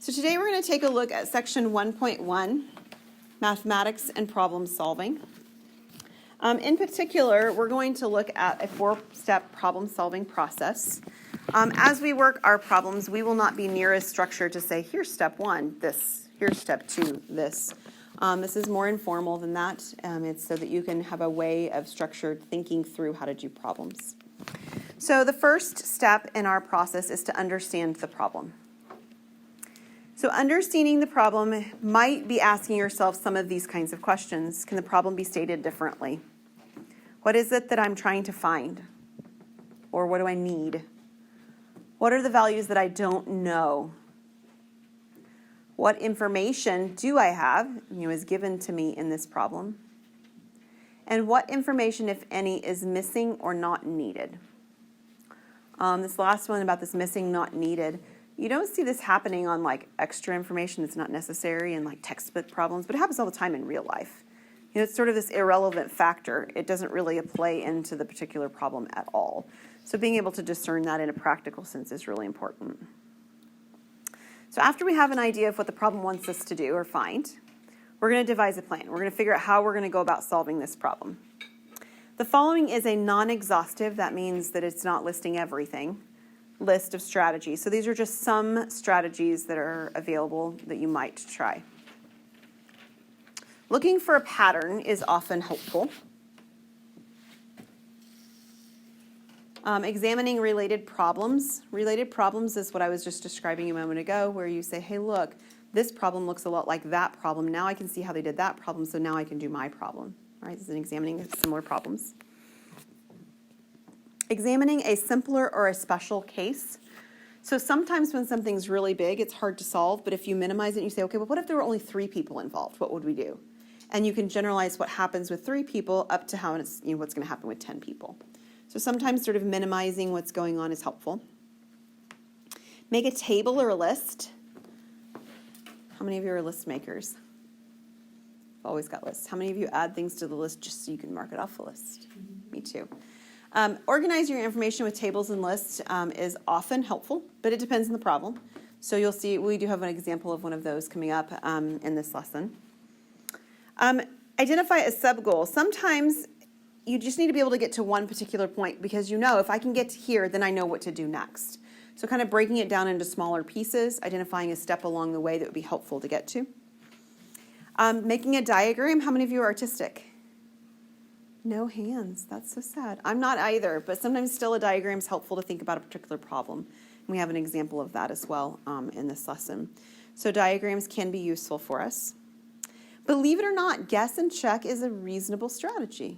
So today we're going to take a look at section 1.1, mathematics and problem solving. In particular, we're going to look at a 4-step problem solving process. As we work our problems, we will not be near as structured to say, here's step 1, this, here's step 2, this. This is more informal than that. It's so that you can have a way of structured thinking through how to do problems. So the first step in our process is to understand the problem. So understanding the problem might be asking yourself some of these kinds of questions. Can the problem be stated differently? What is it that I'm trying to find? Or what do I need? What are the values that I don't know? What information do I have, is given to me in this problem? And what information, if any, is missing or not needed? This last one about this missing, not needed, you don't see this happening on like extra information that's not necessary in like textbook problems, but it happens all the time in real life. It's sort of this irrelevant factor. It doesn't really play into the particular problem at all. So being able to discern that in a practical sense is really important. So after we have an idea of what the problem wants us to do or find, we're going to devise a plan. We're going to figure out how we're going to go about solving this problem. The following is a non-exhaustive, that means that it's not listing everything, list of strategies. So these are just some strategies that are available that you might try. Looking for a pattern is often helpful. Examining related problems. Related problems is what I was just describing a moment ago, where you say, hey, look, this problem looks a lot like that problem. Now I can see how they did that problem, so now I can do my problem. All right, this is examining similar problems. Examining a simpler or a special case. So sometimes when something's really big, it's hard to solve, but if you minimize it and you say, okay, well, what if there were only 3 people involved? What would we do? And you can generalize what happens with 3 people up to how it's, what's going to happen with 10 people. So sometimes sort of minimizing what's going on is helpful. Make a table or a list. How many of you are list makers? I've always got lists. How many of you add things to the list just so you can mark it off the list? Me too. Organize your information with tables and lists is often helpful, but it depends on the problem. So you'll see we do have an example of one of those coming up in this lesson. Identify a sub-goal. Sometimes you just need to be able to get to one particular point because if I can get to here, then I know what to do next. So kind of breaking it down into smaller pieces, identifying a step along the way that would be helpful to get to. Making a diagram. How many of you are artistic? No hands. That's so sad. I'm not either, but sometimes still a diagram is helpful to think about a particular problem. And we have an example of that as well in this lesson. So diagrams can be useful for us. Believe it or not, guess and check is a reasonable strategy,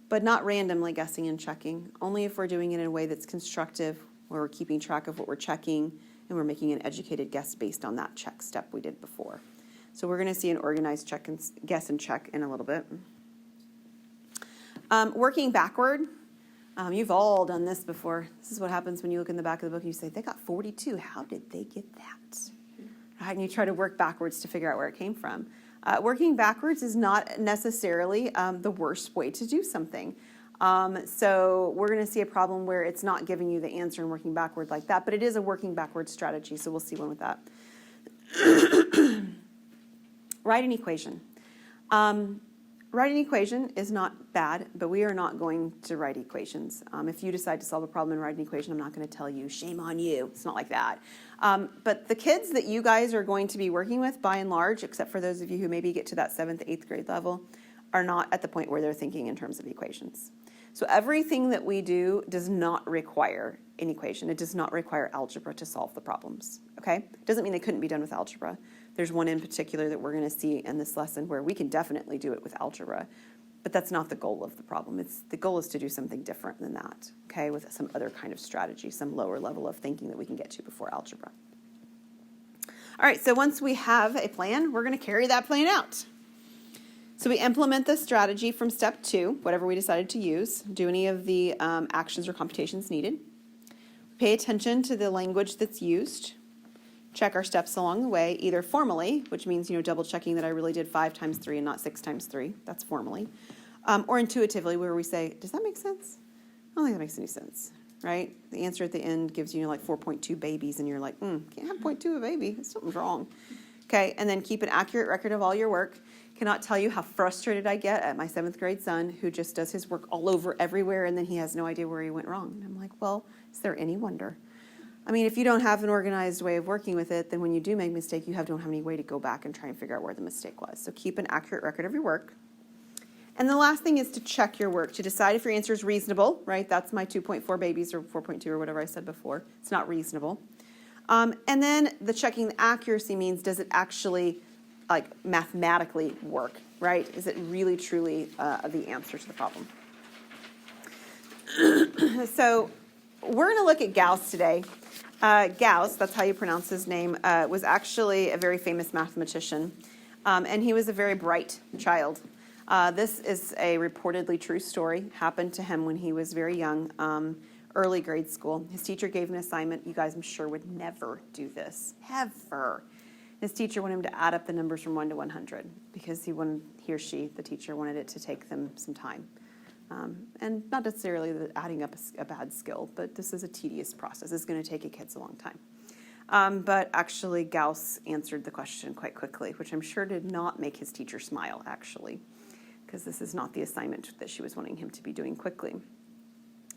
but not randomly guessing and checking, only if we're doing it in a way that's constructive, where we're keeping track of what we're checking, and we're making an educated guess based on that check step we did before. So we're going to see an organized check and guess and check in a little bit. Working backward. You've all done this before. This is what happens when you look in the back of the book and you say, they got 42. How did they get that? Right, and you try to work backwards to figure out where it came from. Working backwards is not necessarily the worst way to do something. So we're going to see a problem where it's not giving you the answer and working backward like that, but it is a working backwards strategy, so we'll see one with that. Write an equation. Write an equation is not bad, but we are not going to write equations. If you decide to solve a problem and write an equation, I'm not going to tell you, shame on you. It's not like that. But the kids that you guys are going to be working with, by and large, except for those of you who maybe get to that 7th, 8th grade level, are not at the point where they're thinking in terms of equations. So everything that we do does not require an equation. It does not require algebra to solve the problems. Okay? It doesn't mean they couldn't be done with algebra. There's one in particular that we're going to see in this lesson where we can definitely do it with algebra, but that's not the goal of the problem. The goal is to do something different than that, okay, with some other kind of strategy, some lower level of thinking that we can get to before algebra. All right, so once we have a plan, we're going to carry that plan out. So we implement the strategy from step 2, whatever we decided to use, do any of the actions or computations needed. Pay attention to the language that's used. Check our steps along the way, either formally, which means, double checking that I really did 5 times 3 and not 6 times 3. That's formally. Or intuitively, where we say, does that make sense? I don't think that makes any sense. right? The answer at the end gives you like 4.2 babies, and you're like, can't have 0.2 a baby. Something's wrong. Okay, and then keep an accurate record of all your work. Cannot tell you how frustrated I get at my 7th grade son who just does his work all over everywhere, and then he has no idea where he went wrong. And I'm like, well, is there any wonder? I mean, if you don't have an organized way of working with it, then when you do make a mistake, you don't have any way to go back and try and figure out where the mistake was. So keep an accurate record of your work. And the last thing is to check your work, to decide if your answer is reasonable, right? That's my 2.4 babies or 4.2 or whatever I said before. It's not reasonable. And then the checking the accuracy means, does it actually like mathematically work, right? Is it really truly the answer to the problem? So we're going to look at Gauss today. Gauss, that's how you pronounce his name, was actually a very famous mathematician, and he was a very bright child. This is a reportedly true story, happened to him when he was very young, early grade school. His teacher gave him an assignment. You guys, I'm sure, would never do this, ever. His teacher wanted him to add up the numbers from 1 to 100 because he or she, the teacher, wanted it to take them some time. And not necessarily that adding up is a bad skill, but this is a tedious process. It's going to take your kids a long time. But actually, Gauss answered the question quite quickly, which I'm sure did not make his teacher smile, actually, because this is not the assignment that she was wanting him to be doing quickly.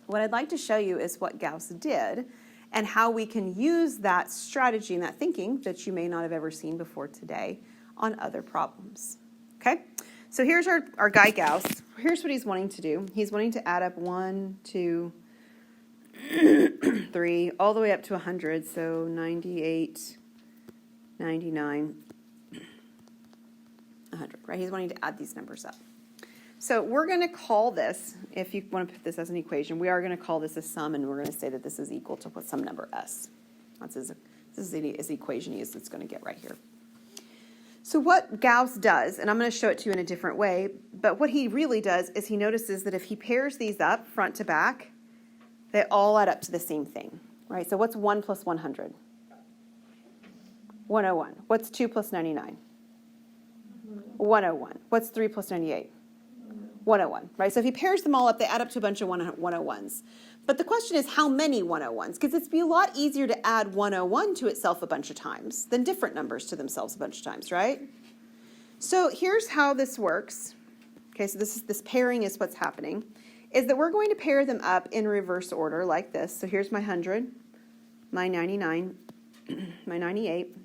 What I'd like to show you is what Gauss did and how we can use that strategy and that thinking that you may not have ever seen before today on other problems. Okay? So here's our guy Gauss. Here's what he's wanting to do. He's wanting to add up 1, 2, 3, all the way up to 100. So 98, 99, 100, right? He's wanting to add these numbers up. So we're going to call this, if you want to put this as an equation, we are going to call this a sum, and we're going to say that this is equal to some number s. This is the equation it's going to get right here. So what Gauss does, and I'm going to show it to you in a different way, but what he really does is he notices that if he pairs these up front to back, they all add up to the same thing, right? So what's 1 plus 100? 101. What's 2 plus 99? 101. What's 3 plus 98? 101, right? So if he pairs them all up, they add up to a bunch of 101s. But the question is, how many 101s? Because it'd be a lot easier to add 101 to itself a bunch of times than different numbers to themselves a bunch of times, right? So here's how this works. Okay, so this pairing is what's happening, is that we're going to pair them up in reverse order like this. So here's my 100, my 99, my 98,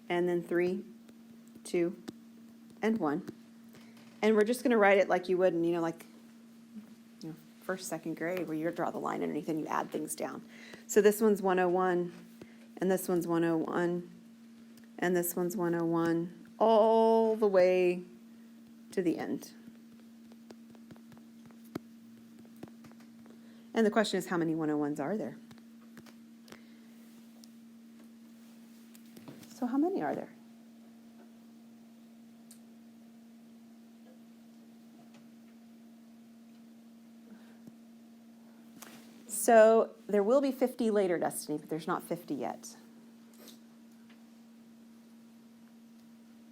and then 3, 2, and 1. And we're just going to write it like you would in, first, second grade, where you draw the line underneath and you add things down. So this one's 101, and this one's 101, and this one's 101, all the way to the end. And the question is, how many 101s are there? So how many are there? So there will be 50 later, Destiny, but there's not 50 yet.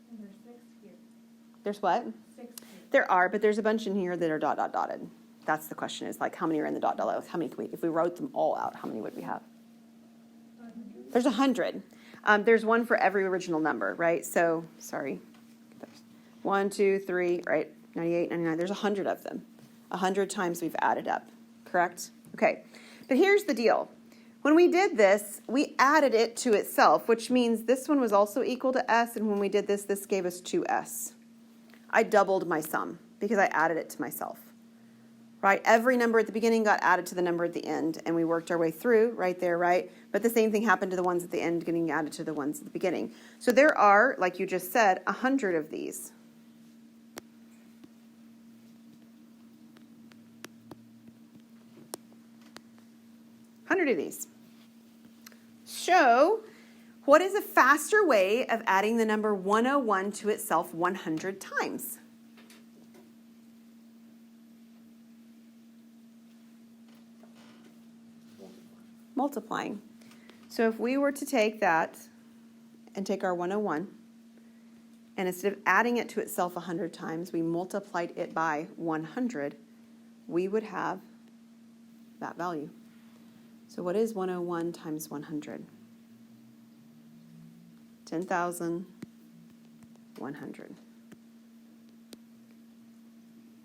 And there's 6 here. There's what? 6 here. There are, but there's a bunch in here that are dotted. That's the question, is like how many are in the dot. How many if we wrote them all out, how many would we have? 500. There's 100. There's one for every original number, right? So, sorry. 1, 2, 3, right? 98, 99. There's 100 of them. 100 times we've added up, correct? Okay. But here's the deal. When we did this, we added it to itself, which means this one was also equal to s, and when we did this, this gave us 2s. I doubled my sum because I added it to myself. Right? Every number at the beginning got added to the number at the end, and we worked our way through right there, right? But the same thing happened to the ones at the end getting added to the ones at the beginning. So there are, like you just said, 100 of these. So, what is a faster way of adding the number 101 to itself 100 times? Multiplying. So if we were to take that and take our 101, and instead of adding it to itself 100 times, we multiplied it by 100, we would have that value. So what is 101 times 100? 10,100.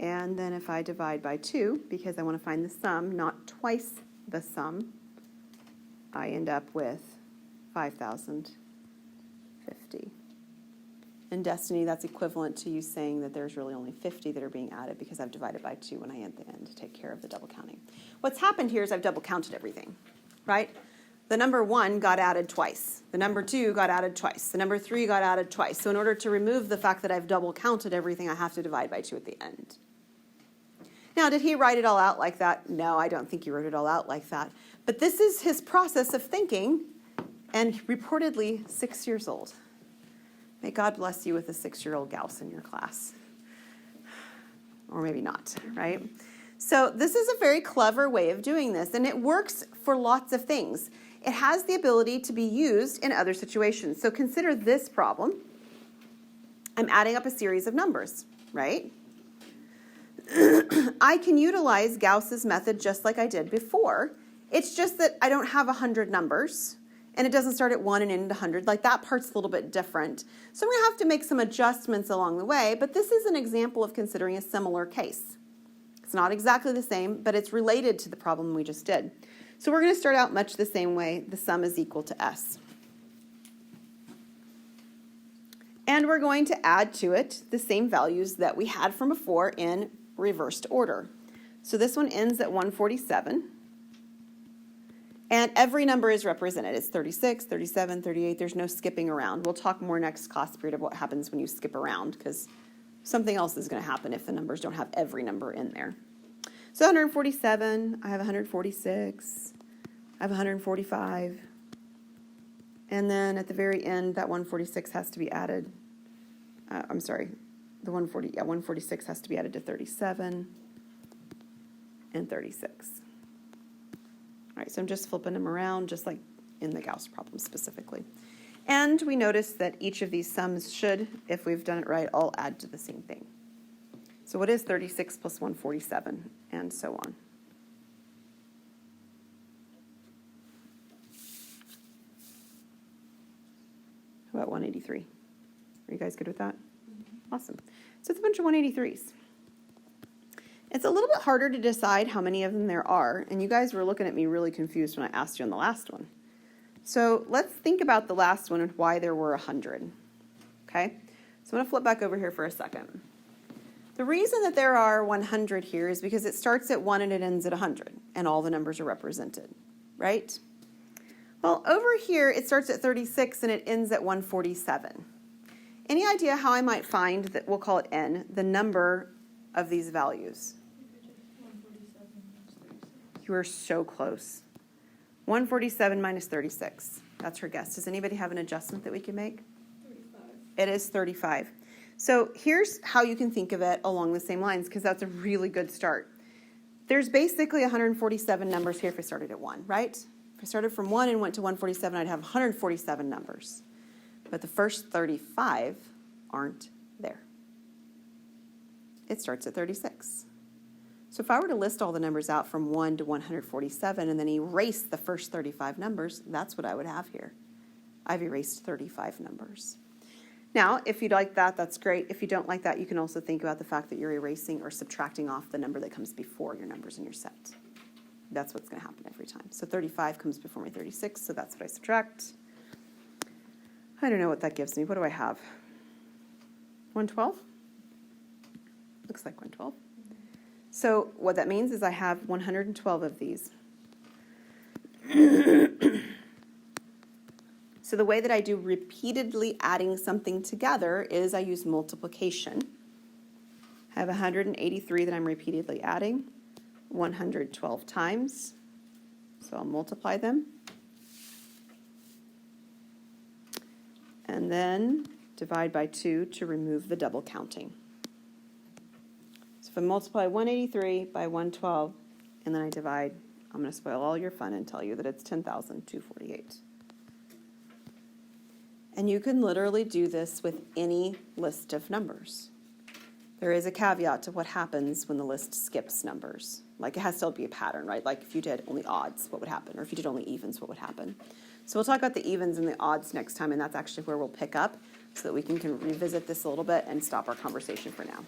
And then if I divide by 2, because I want to find the sum, not twice the sum, I end up with 5,050. In Destiny, that's equivalent to you saying that there's really only 50 that are being added because I've divided by 2 when I at the end to take care of the double counting. What's happened here is I've double counted everything, right? The number 1 got added twice. The number 2 got added twice. The number 3 got added twice. So in order to remove the fact that I've double counted everything, I have to divide by 2 at the end. Now, did he write it all out like that? No, I don't think he wrote it all out like that. But this is his process of thinking, and reportedly 6 years old. May God bless you with a 6-year-old Gauss in your class. Or maybe not, right? So this is a very clever way of doing this, and it works for lots of things. It has the ability to be used in other situations. So consider this problem. I'm adding up a series of numbers, right? I can utilize Gauss's method just like I did before. It's just that I don't have 100 numbers, and it doesn't start at 1 and end at 100. Like, that part's a little bit different. So I'm going to have to make some adjustments along the way, but this is an example of considering a similar case. It's not exactly the same, but it's related to the problem we just did. So we're going to start out much the same way. The sum is equal to S. And we're going to add to it the same values that we had from before in reversed order. So this one ends at 147. And every number is represented. It's 36, 37, 38. There's no skipping around. We'll talk more next class period of what happens when you skip around, because something else is going to happen if the numbers don't have every number in there. So 147, I have 146, I have 145. And then at the very end, that 146 has to be added. The 146 has to be added to 37 and 36. All right, so I'm just flipping them around, just like in the Gauss problem specifically. And we notice that each of these sums should, if we've done it right, all add to the same thing. So what is 36 plus 147, and so on? How about 183? Are you guys good with that? Awesome. So it's a bunch of 183s. It's a little bit harder to decide how many of them there are, and you guys were looking at me really confused when I asked you on the last one. So let's think about the last one and why there were 100. Okay? So I'm going to flip back over here for a second. The reason that there are 100 here is because it starts at 1 and it ends at 100, and all the numbers are represented, right? Well, over here it starts at 36 and it ends at 147. Any idea how I might find that, we'll call it n, the number of these values? You are so close. 147 minus 36. That's her guess. Does anybody have an adjustment that we can make? 35. It is 35. So here's how you can think of it along the same lines, because that's a really good start. There's basically 147 numbers here if I started at 1, right? If I started from 1 and went to 147, I'd have 147 numbers. But the first 35 aren't there. It starts at 36. So if I were to list all the numbers out from 1 to 147 and then erase the first 35 numbers, that's what I would have here. I've erased 35 numbers. Now, if you like that, that's great. If you don't like that, you can also think about the fact that you're erasing or subtracting off the number that comes before your numbers in your set. That's what's going to happen every time. So 35 comes before my 36, so that's what I subtract. I don't know what that gives me. What do I have? 112? Looks like 112. So what that means is I have 112 of these. So the way that I do repeatedly adding something together is I use multiplication. I have 183 that I'm repeatedly adding 112 times. So I'll multiply them. And then divide by 2 to remove the double counting. So if I multiply 183 by 112, and then I divide, I'm going to spoil all your fun and tell you that it's 10,248. And you can literally do this with any list of numbers. There is a caveat to what happens when the list skips numbers. Like, it has to still be a pattern, right? Like, if you did only odds, what would happen? Or if you did only evens, what would happen? So we'll talk about the evens and the odds next time, and that's actually where we'll pick up so that we can revisit this a little bit and stop our conversation for now.